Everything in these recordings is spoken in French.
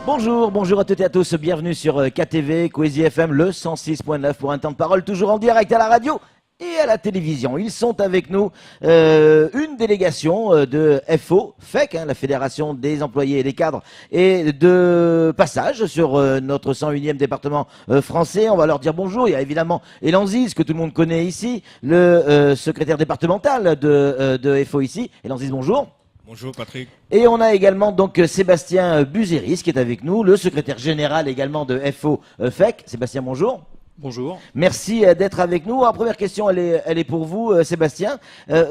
Bonjour, bonjour à toutes et à tous, bienvenue sur KTV, Coésie FM, le 106.9 pour un temps de parole, toujours en direct à la radio et à la télévision. Ils sont avec nous, une délégation de FO, FEC, la Fédération des employés et des cadres, et de passage sur notre 101e département français. On va leur dire bonjour. Il y a évidemment Elan Ziz, que tout le monde connaît ici, le secrétaire départemental de FO ici. Elan Ziz, bonjour. Bonjour Patrick. Et on a également donc Sébastien Buzéris qui est avec nous, le secrétaire général également de FO FEC. Sébastien, bonjour. Bonjour. Merci d'être avec nous. Alors, première question, elle est pour vous, Sébastien.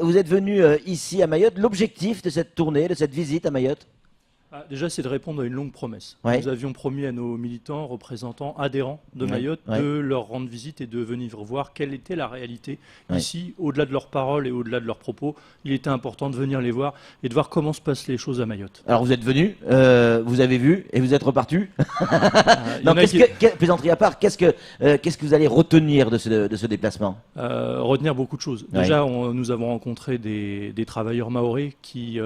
Vous êtes venu ici à Mayotte. L'objectif de cette tournée, de cette visite à Mayotte? Déjà, c'est de répondre à une longue promesse. Ouais. Nous avions promis à nos militants, représentants, adhérents de Mayotte Ouais. de leur rendre visite et de venir voir quelle était la réalité Ouais. ici, au-delà de leurs paroles et au-delà de leurs propos. Il était important de venir les voir et de voir comment se passent les choses à Mayotte. Alors, vous êtes venu, vous avez vu et vous êtes repartu. Il y Non, en a qui- plaisanterie à part, qu'est-ce que vous allez retenir de ce déplacement? retenir beaucoup de choses. Ouais. Déjà, nous avons rencontré des travailleurs maoris qui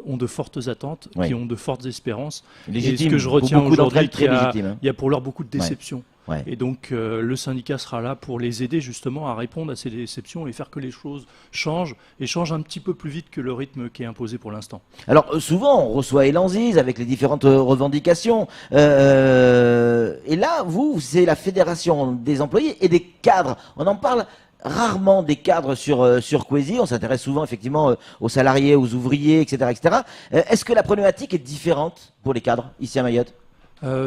ont de fortes attentes, Ouais. qui ont de fortes espérances. Légitime. Et ce que je Pour retiens beaucoup d'entre aujourd'hui, elles, très légitime, hein. il y a pour l'heure beaucoup de déceptions. Ouais. Et donc, le syndicat sera là pour les aider justement à répondre à ces déceptions et faire que les choses changent et changent un petit peu plus vite que le rythme qui est imposé pour l'instant. Alors souvent on reçoit Elan Ziz avec les différentes revendications et là c'est la fédération des employés et des cadres. On en parle rarement des cadres sur Coésie. On s'intéresse souvent effectivement aux salariés, aux ouvriers, etc., etc. Est-ce que la problématique est différente pour les cadres ici à Mayotte?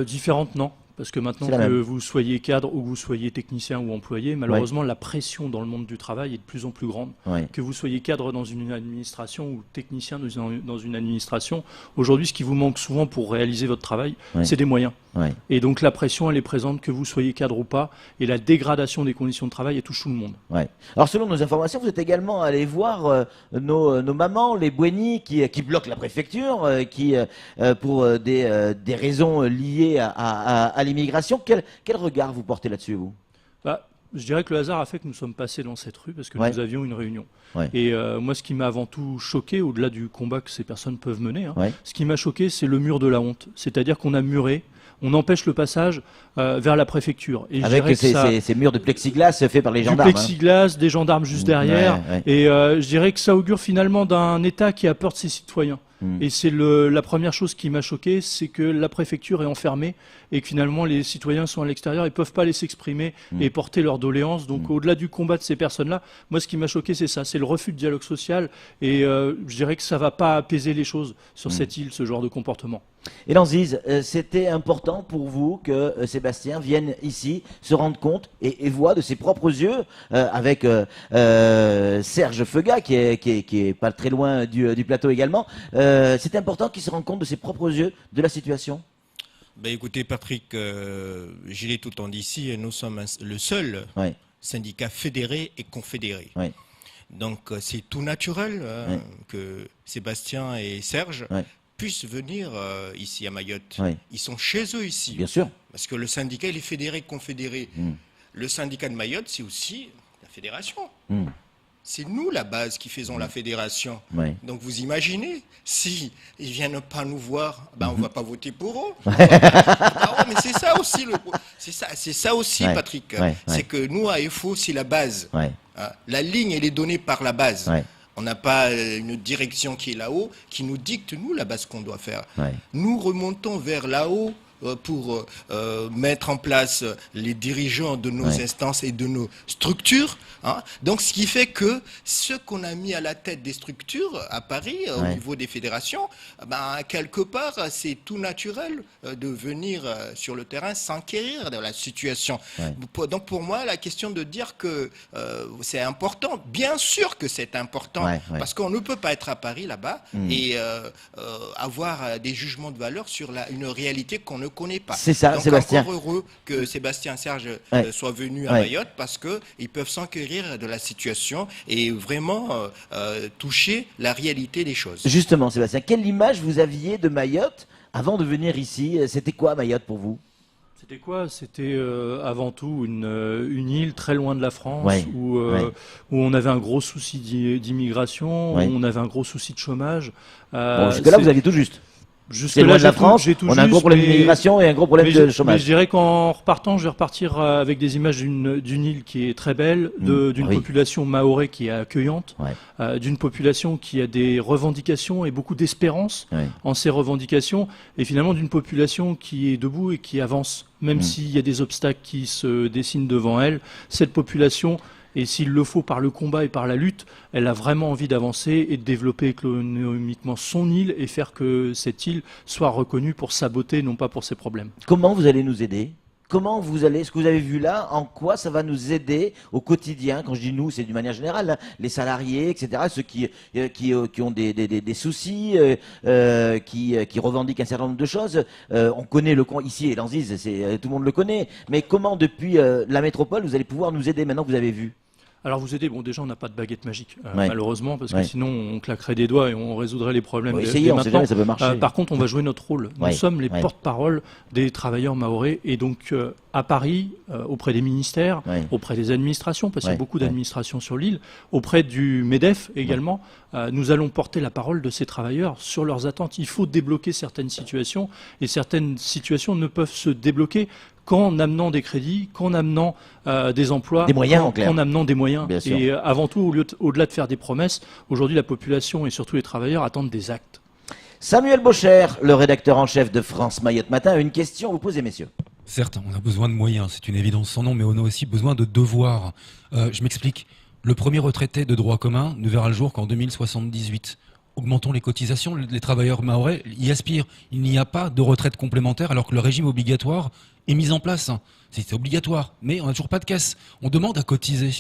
Différentes, non. Parce que maintenant C'est la que même. vous soyez cadre ou que vous soyez technicien ou employé, malheureusement, la pression dans le monde du travail est de plus en plus grande. Ouais. Que vous soyez cadre dans une administration ou technicien dans une administration, aujourd'hui, ce qui vous manque souvent pour réaliser votre travail, Ouais. c'est des moyens. Ouais. Et donc la pression, elle est présente que vous soyez cadre ou pas, et la dégradation des conditions de travail, elle touche tout le monde. Ouais. Alors selon nos informations, vous êtes également allé voir nos mamans, les Bouénis, qui bloquent la préfecture, pour des raisons liées à l'immigration. Quel regard vous portez là-dessus, vous? Bah, je dirais que le hasard a fait que nous sommes passés dans cette rue parce que Ouais. nous avions une réunion. Ouais. Et moi, ce qui m'a avant tout choqué, au-delà du combat que ces personnes peuvent mener, Ouais. ce qui m'a choqué, c'est le mur de la honte. C'est-à-dire qu'on a muré, on empêche le passage vers la préfecture. Et je dirais Avec que ça- ces murs de plexiglas faits par les du gendarmes. plexiglas, des gendarmes juste derrière. Ouais, ouais. Et je dirais que ça augure finalement d'un État qui a peur de ses citoyens. Et c'est la première chose qui m'a choqué, c'est que la préfecture est enfermée et que finalement les citoyens sont à l'extérieur et peuvent pas aller s'exprimer et porter leurs doléances. Donc au-delà du combat de ces personnes-là, moi ce qui m'a choqué c'est ça, c'est le refus de dialogue social et je dirais que ça va pas apaiser les choses sur cette île, ce genre de comportement. Elan Ziz, c'était important pour vous que Sébastien vienne ici, se rende compte et voit de ses propres yeux, avec Serge Feuga, qui est pas très loin du plateau également. C'était important qu'il se rende compte de ses propres yeux de la situation? Ben écoutez Patrick, je l'ai tout le temps dit ici, et nous sommes le seul Ouais. syndicat fédéré et confédéré. Ouais. Donc c'est tout naturel Ouais. que Sébastien et Serge Ouais. puissent venir ici à Mayotte. Ouais. Ils sont chez eux ici. Bien sûr. Parce que le syndicat, il est fédéré, confédéré. Mm. Le syndicat de Mayotte, c'est aussi la fédération. Mm. C'est nous, la base, qui faisons la fédération. Ouais. Donc vous imaginez, si ils viennent pas nous voir, ben on va pas voter pour eux. Ah ouais, mais c'est ça aussi c'est ça aussi, Ouais, Patrick. ouais, C'est ouais. que nous à FO, c'est la base. Ouais. Hein, la ligne, elle est donnée par la base. Ouais. On n'a pas une direction qui est là-haut, qui nous dicte, nous, la base qu'on doit faire. Ouais. Nous remontons vers là-haut pour mettre en place les dirigeants de nos Ouais. instances et de nos structures. Hein. Donc, ce qui fait que ce qu'on a mis à la tête des structures à Paris, au Ouais. niveau des fédérations, ben, quelque part, c'est tout naturel de venir sur le terrain s'enquérir de la situation. Ouais. Donc, pour moi, la question de dire que c'est important, bien sûr que c'est important, Ouais, ouais. parce qu'on ne peut pas être à Paris là-bas et avoir des jugements de valeur sur une réalité qu'on ne connaît pas. C'est ça, Donc, Sébastien. encore heureux que Sébastien Serge Ouais. soit venu à Ouais. Mayotte parce qu'ils peuvent s'enquérir de la situation et vraiment toucher la réalité des choses. Justement, Sébastien, quelle image vous aviez de Mayotte avant de venir ici? C'était quoi Mayotte pour vous? C'était quoi? C'était avant tout une île très loin de la France Ouais, où ouais. on avait un gros souci d'immigration, Ouais. où on avait un gros souci de chômage. Bon, jusque-là, vous aviez tout juste. Jusque C'est loin là, de la France, j'ai tout on a un gros juste, problème mais- d'immigration et un gros problème mais de je, mais chômage. je dirais qu'en repartant, je vais repartir avec des images d'une île qui est très belle, d'une Oui. population mahorais qui est accueillante, Ouais. d'une population qui a des revendications et beaucoup d'espérance Ouais. en ses revendications, et finalement d'une population qui est debout et qui avance, même s'il y a des obstacles qui se dessinent devant elle. Cette population, et s'il le faut par le combat et par la lutte, elle a vraiment envie d'avancer et de développer économiquement son île et faire que cette île soit reconnue pour sa beauté, non pas pour ses problèmes. Comment vous allez nous aider? Comment vous allez, ce que vous avez vu là, en quoi ça va nous aider au quotidien? Quand je dis nous, c'est d'une manière générale, hein, les salariés, etc., ceux qui ont des soucis, qui revendiquent un certain nombre de choses. On connaît ici, et l'Anziz, tout le monde le connaît. Mais comment, depuis la métropole, vous allez pouvoir nous aider maintenant que vous avez vu? Alors vous aider, bon déjà on n'a pas de baguette magique, Ouais. malheureusement, parce que Ouais. sinon on claquerait des doigts et on résoudrait les problèmes Bon, dès essayez, on sait maintenant. jamais, ça peut marcher. Par contre, on va jouer notre rôle. Nous Ouais. sommes les Ouais. porte-parole des travailleurs mahorais, et donc à Paris, auprès des ministères, Ouais. auprès des administrations, parce qu'il y Ouais. a beaucoup Ouais. d'administrations sur l'île, auprès du MEDEF également, nous allons porter la parole de ces travailleurs sur leurs attentes. Il faut débloquer certaines situations, et certaines situations ne peuvent se débloquer qu'en amenant des crédits, qu'en amenant des emplois, Des moyens, en clair. qu'en amenant des moyens. Bien sûr. Et avant tout, au-delà de faire des promesses, aujourd'hui la population et surtout les travailleurs attendent des actes. Samuel Bocher, le rédacteur en chef de France Mayotte Matin, une question à vous poser, messieurs. Certes, on a besoin de moyens, c'est une évidence sans nom, mais on a aussi besoin de devoirs. Je m'explique. Le premier retraité de droit commun ne verra le jour qu'en 2078. Augmentons les cotisations, les travailleurs mahorais y aspirent. Il n'y a pas de retraite complémentaire alors que le régime obligatoire est mis en place. C'est obligatoire, mais on n'a toujours pas de caisse. On demande à cotiser,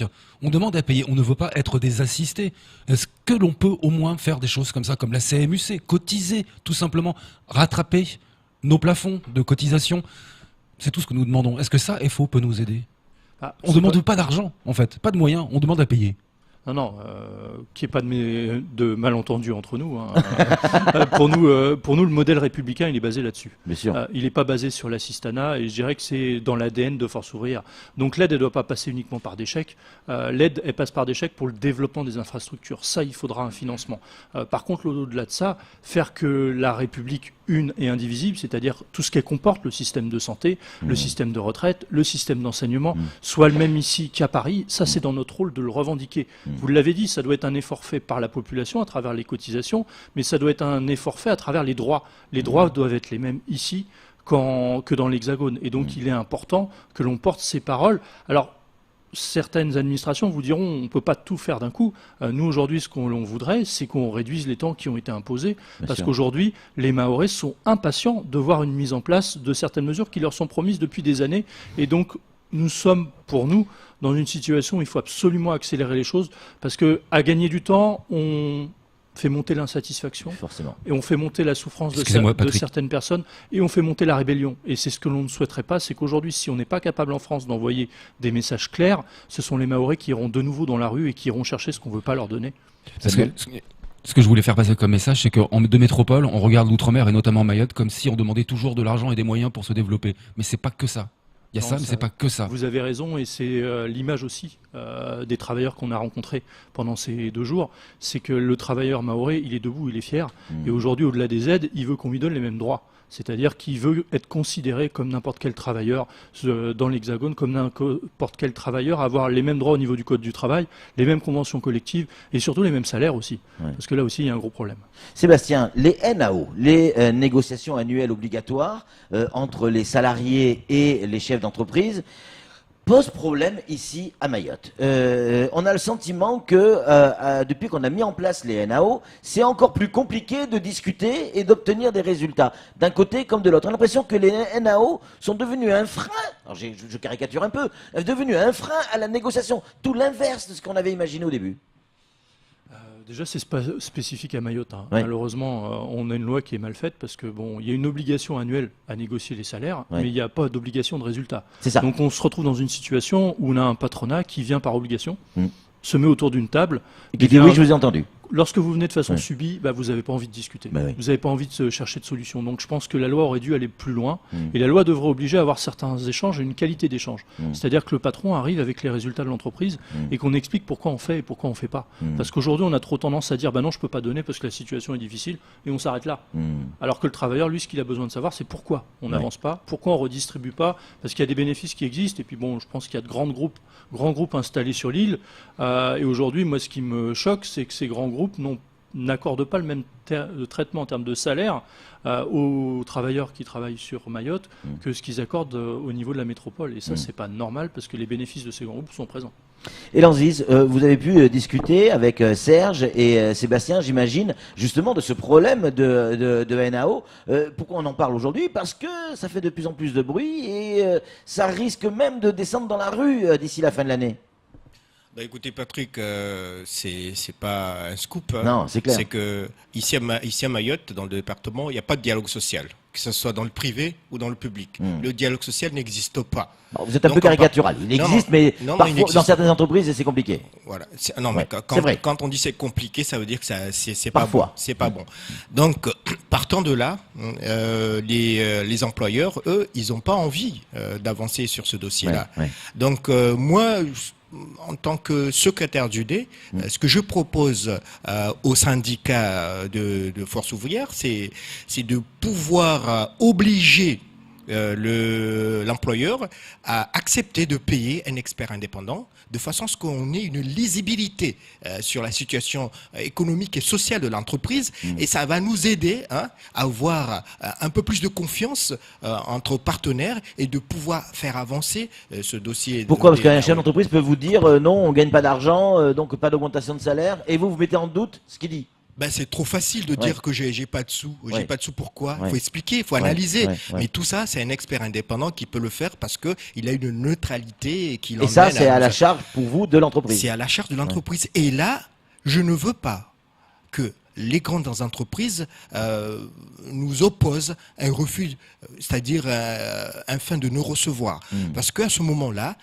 on demande à payer, on ne veut pas être des assistés. Est-ce que l'on peut au moins faire des choses comme ça, comme la CMU-C, cotiser, tout simplement, rattraper nos plafonds de cotisation? C'est tout ce que nous demandons. Est-ce que ça, FO peut nous aider? On ne demande pas d'argent, en fait, pas de moyens, on demande à payer. Non, qu'il n'y ait pas de malentendus entre nous. Hein. Pour nous, le modèle républicain, il est basé là-dessus. Bien sûr. Il n'est pas basé sur l'assistanat, et je dirais que c'est dans l'ADN de Force ouvrière. Donc l'aide, elle ne doit pas passer uniquement par des chèques. L'aide, elle passe par des chèques pour le développement des infrastructures. Ça, il faudra un financement. Par contre, au-delà de ça, faire que la République une et indivisible, c'est-à-dire tout ce qu'elle comporte, le système de santé, le système de retraite, le système d'enseignement, soit le même ici qu'à Paris, ça c'est dans notre rôle de le revendiquer. Vous l'avez dit, ça doit être un effort fait par la population à travers les cotisations, mais ça doit être un effort fait à travers les droits. Les droits doivent être les mêmes ici que dans l'Hexagone. Et donc il est important que l'on porte ces paroles. Alors, certaines administrations vous diront on ne peut pas tout faire d'un coup. Nous, aujourd'hui, ce qu'on voudrait, c'est qu'on réduise les temps qui ont été imposés, parce qu'aujourd'hui, les Mahorais sont impatients de voir une mise en place de certaines mesures qui leur sont promises depuis des années. Et donc, nous sommes, pour nous, dans une situation où il faut absolument accélérer les choses, parce qu'à gagner du temps, on fait monter l'insatisfaction, Forcément. et on fait monter la souffrance de certaines personnes, et on fait monter la rébellion. Et c'est ce que l'on ne souhaiterait pas, c'est qu'aujourd'hui, si on n'est pas capable en France d'envoyer des messages clairs, ce sont les Mahorais qui iront de nouveau dans la rue et qui iront chercher ce qu'on ne veut pas leur donner. Parce que ce que je voulais faire passer comme message, c'est qu'en de métropole, on regarde l'outre-mer et notamment Mayotte comme si on demandait toujours de l'argent et des moyens pour se développer. Mais c'est pas que ça. Il y a Non, ça, mais c'est pas que ça. Vous avez raison, et c'est l'image aussi des travailleurs qu'on a rencontrés pendant ces 2 jours. C'est que le travailleur mahorais, il est debout, il est fier. Et aujourd'hui, au-delà des aides, il veut qu'on lui donne les mêmes droits. C'est-à-dire qu'il veut être considéré comme n'importe quel travailleur dans l'Hexagone, comme n'importe quel travailleur, avoir les mêmes droits au niveau du Code du travail, les mêmes conventions collectives, et surtout les mêmes salaires aussi. Parce que là aussi, il y a un gros problème. Sébastien, les NAO, les négociations annuelles obligatoires entre les salariés et les chefs d'entreprise, pose problème ici à Mayotte. On a le sentiment que depuis qu'on a mis en place les NAO, c'est encore plus compliqué de discuter et d'obtenir des résultats, d'un côté comme de l'autre. On a l'impression que les NAO sont devenus un frein, alors je caricature un peu, devenus un frein à la négociation, tout l'inverse de ce qu'on avait imaginé au début. Déjà, c'est spécifique à Mayotte. Hein. Ouais. Malheureusement, on a une loi qui est mal faite parce que bon, il y a une obligation annuelle à négocier les salaires, mais il n'y a pas d'obligation de résultat. C'est ça. Donc, on se retrouve dans une situation où on a un patronat qui vient par obligation, se met autour d'une table, Et qui dit oui, je vous ai entendu. lorsque vous venez de façon Ouais. subie, bah, vous n'avez pas envie de discuter. Bah oui. Vous n'avez pas envie de chercher de solution. Donc je pense que la loi aurait dû aller plus loin. Mm. Et la loi devrait obliger à avoir certains échanges et une qualité d'échange. C'est-à-dire que le patron arrive avec les résultats de l'entreprise et qu'on explique pourquoi on fait et pourquoi on ne fait pas. Parce qu'aujourd'hui, on a trop tendance à dire bah non, je ne peux pas donner parce que la situation est difficile et on s'arrête là. Alors que le travailleur, lui, ce qu'il a besoin de savoir, c'est pourquoi on n'avance pas, pourquoi on ne redistribue pas, parce qu'il y a des bénéfices qui existent. Et puis bon, je pense qu'il y a de grands groupes installés sur l'île. Et aujourd'hui, moi, ce qui me choque, c'est que ces grands groupes n'accordent pas le même traitement en termes de salaire aux travailleurs qui travaillent sur Mayotte que ce qu'ils accordent au niveau de la métropole. Et ça, c'est pas normal parce que les bénéfices de ces grands groupes sont présents. Et Lanziz, vous avez pu discuter avec Serge et Sébastien, j'imagine, justement de ce problème de NAO. Pourquoi on en parle aujourd'hui? Parce que ça fait de plus en plus de bruit et ça risque même de descendre dans la rue d'ici la fin de l'année. Bah écoutez Patrick, c'est pas un scoop. Hein. Non, c'est clair. C'est que ici à Mayotte, dans le département, il n'y a pas de dialogue social, que ce soit dans le privé ou dans le public. Le dialogue social n'existe pas. Bon, vous êtes un Donc, peu caricatural. Il non, existe, non, mais non, parfois, il existe. dans certaines entreprises, c'est compliqué. Voilà. Non, mais Ouais, c'est vrai. quand on dit c'est compliqué, ça veut dire que c'est pas Parfois. bon. C'est pas bon. Donc, partant de là, les employeurs, eux, ils n'ont pas envie d'avancer sur ce dossier-là. Ouais, ouais. Donc, moi, en tant que secrétaire du D, ce que je propose au syndicat de Force ouvrière, c'est de pouvoir obliger l'employeur à accepter de payer un expert indépendant de façon à ce qu'on ait une lisibilité sur la situation économique et sociale de l'entreprise et ça va nous aider à avoir un peu plus de confiance entre partenaires et de pouvoir faire avancer ce dossier. Pourquoi? Parce qu'un chef d'entreprise peut vous dire non, on gagne pas d'argent, donc pas d'augmentation de salaire, et vous mettez en doute ce qu'il dit. Ben, c'est trop facile de dire que j'ai pas de sous. J'ai Ouais. pas de sous pourquoi? Ouais. Faut expliquer, faut Ouais, analyser. ouais, ouais. Mais tout ça, c'est un expert indépendant qui peut le faire parce que il a une neutralité et qui Et ça, l'emmène c'est à la nous- charge pour vous de l'entreprise. C'est à la charge de l'entreprise. Et là, je ne veux pas que les grandes entreprises nous opposent un refus, c'est-à-dire un fin de nous recevoir. Parce qu'à ce moment-là,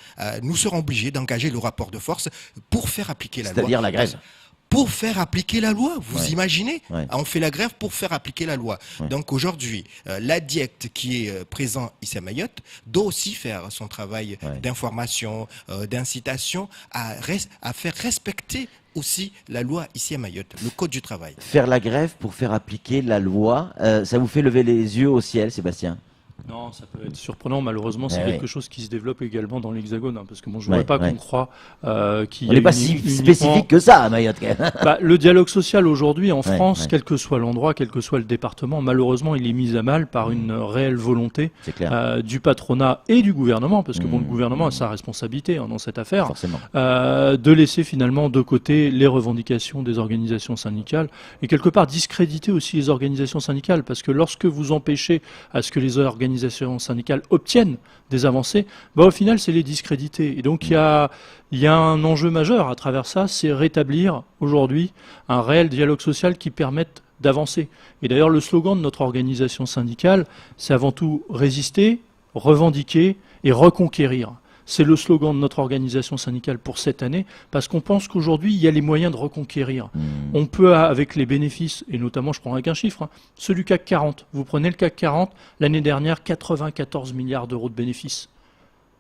nous serons obligés d'engager le rapport de force pour faire appliquer la loi. C'est-à-dire la grève. Pour faire appliquer la loi, vous Ouais. imaginez? Ouais. On fait la grève pour faire appliquer la loi. Ouais. Donc aujourd'hui, la DIECT qui est présent ici à Mayotte doit aussi faire son travail Ouais. d'information, d'incitation à faire respecter aussi la loi ici à Mayotte, le code du travail. Faire la grève pour faire appliquer la loi, ça vous fait lever les yeux au ciel, Sébastien? Non, ça peut être surprenant. Malheureusement, c'est Ouais, quelque ouais. chose qui se développe également dans l'Hexagone. Parce que bon, je ne Ouais, voudrais pas ouais. qu'on croie qu'il On y a n'est pas uni- si uniquement- spécifique que ça à Mayotte, quand même. Bah, le dialogue social aujourd'hui en Ouais, France, ouais. quel que soit l'endroit, quel que soit le département, malheureusement, il est mis à mal par une réelle volonté C'est clair, du patronat et du gouvernement, parce que bon, le Mmh, gouvernement a sa responsabilité dans cette affaire, forcément. de laisser finalement de côté les revendications des organisations syndicales et quelque part discréditer aussi les organisations syndicales, parce que lorsque vous empêchez à ce que les organisations syndicales obtiennent des avancées, bah, au final, c'est les discréditer. Et donc, il y a un enjeu majeur à travers ça, c'est rétablir aujourd'hui un réel dialogue social qui permette d'avancer. Et d'ailleurs, le slogan de notre organisation syndicale, c'est avant tout résister, revendiquer et reconquérir. C'est le slogan de notre organisation syndicale pour cette année, parce qu'on pense qu'aujourd'hui, il y a les moyens de reconquérir. On peut, avec les bénéfices, et notamment, je prends qu'un chiffre, celui du CAC 40. Vous prenez le CAC 40, l'année dernière, 94 milliards d'euros de bénéfices.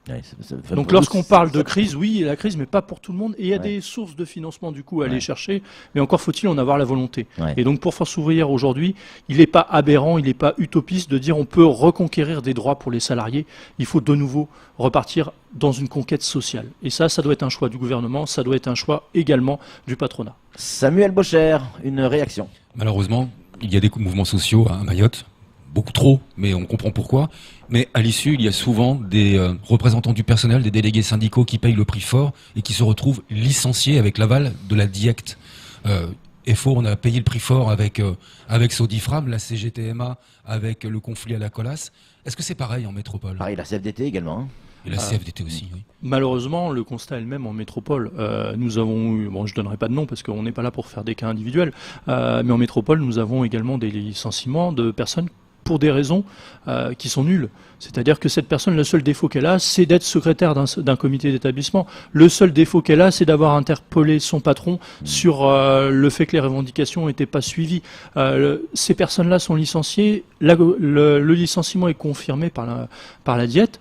Ouais, ça Donc peut- lorsqu'on parle de crise, oui, il y a la crise, mais pas pour tout le monde. Et il y a Ouais. des sources de financement du coup à Ouais. aller chercher, mais encore faut-il en avoir la volonté. Ouais. Et donc pour Force ouvrière aujourd'hui, il n'est pas aberrant, il n'est pas utopiste de dire on peut reconquérir des droits pour les salariés. Il faut de nouveau repartir dans une conquête sociale. Et ça doit être un choix du gouvernement, ça doit être un choix également du patronat. Samuel Bocher, une réaction. Malheureusement, il y a des mouvements sociaux à Mayotte, beaucoup trop, mais on comprend pourquoi. Mais à l'issue, il y a souvent des représentants du personnel, des délégués syndicaux qui payent le prix fort et qui se retrouvent licenciés avec l'aval de la DIECT. FO, on a payé le prix fort avec Sodifram, la CGTMA, avec le conflit à la Colasse. Est-ce que c'est pareil en métropole? Pareil, la CFDT également. Hein. Et la CFDT aussi, oui. Malheureusement, le constat est le même en métropole. Nous avons eu, bon, je donnerai pas de nom parce qu'on n'est pas là pour faire des cas individuels, mais en métropole, nous avons également des licenciements de personnes pour des raisons qui sont nulles. C'est-à-dire que cette personne, le seul défaut qu'elle a, c'est d'être secrétaire d'un comité d'établissement. Le seul défaut qu'elle a, c'est d'avoir interpellé son patron sur le fait que les revendications n'étaient pas suivies. Ces personnes-là sont licenciées. Le licenciement est confirmé par la diète.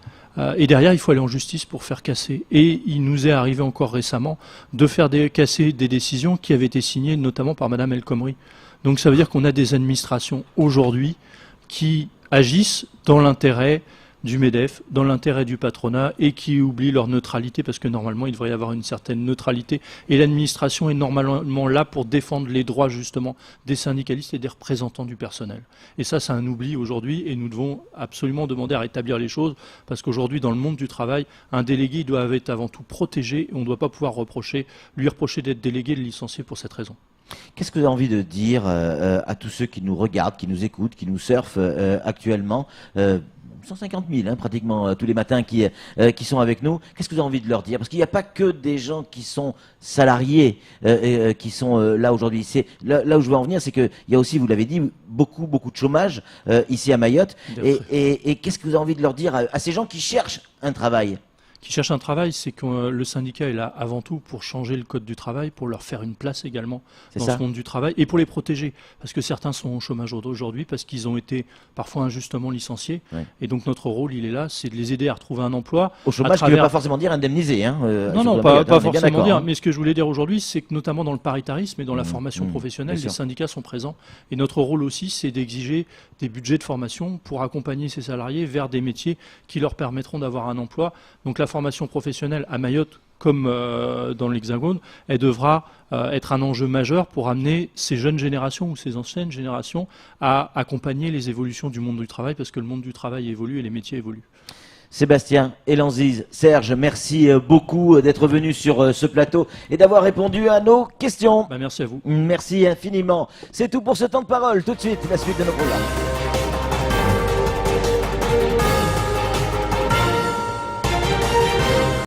Et derrière, il faut aller en justice pour faire casser. Et il nous est arrivé encore récemment de faire casser des décisions qui avaient été signées notamment par Madame El Khomri. Donc ça veut dire qu'on a des administrations aujourd'hui qui agissent dans l'intérêt du MEDEF, dans l'intérêt du patronat et qui oublient leur neutralité parce que normalement il devrait y avoir une certaine neutralité et l'administration est normalement là pour défendre les droits justement des syndicalistes et des représentants du personnel. Et ça c'est un oubli aujourd'hui et nous devons absolument demander à rétablir les choses parce qu'aujourd'hui dans le monde du travail, un délégué doit être avant tout protégé et on ne doit pas pouvoir lui reprocher d'être délégué et de licencier pour cette raison. Qu'est-ce que vous avez envie de dire à tous ceux qui nous regardent, qui nous écoutent, qui nous surfent actuellement 150 000 hein, pratiquement tous les matins qui sont avec nous. Qu'est-ce que vous avez envie de leur dire? Parce qu'il n'y a pas que des gens qui sont salariés qui sont là aujourd'hui. Là où je veux en venir, c'est qu'il y a aussi, vous l'avez dit, beaucoup de chômage ici à Mayotte. Et qu'est-ce que vous avez envie de leur dire à ces gens qui cherchent un travail? Qui cherchent un travail, c'est que le syndicat est là avant tout pour changer le code du travail, pour leur faire une place également dans ce monde du travail et pour les protéger. Parce que certains sont au chômage aujourd'hui parce qu'ils ont été parfois injustement licenciés. Ouais. Et donc notre rôle, il est là, c'est de les aider à retrouver un emploi. Au chômage, qui ne veut pas forcément dire indemnisé. Hein, non, pas forcément dire. Hein. Mais ce que je voulais dire aujourd'hui, c'est que notamment dans le paritarisme et dans la formation professionnelle, les syndicats sont présents. Et notre rôle aussi, c'est d'exiger des budgets de formation pour accompagner ces salariés vers des métiers qui leur permettront d'avoir un emploi. Donc la formation professionnelle à Mayotte, comme dans l'Hexagone, elle devra être un enjeu majeur pour amener ces jeunes générations ou ces anciennes générations à accompagner les évolutions du monde du travail, parce que le monde du travail évolue et les métiers évoluent. Sébastien Elanziz, Serge, merci beaucoup d'être venu sur ce plateau et d'avoir répondu à nos questions. Merci à vous. Merci infiniment. C'est tout pour ce temps de parole. Tout de suite, la suite de nos programmes.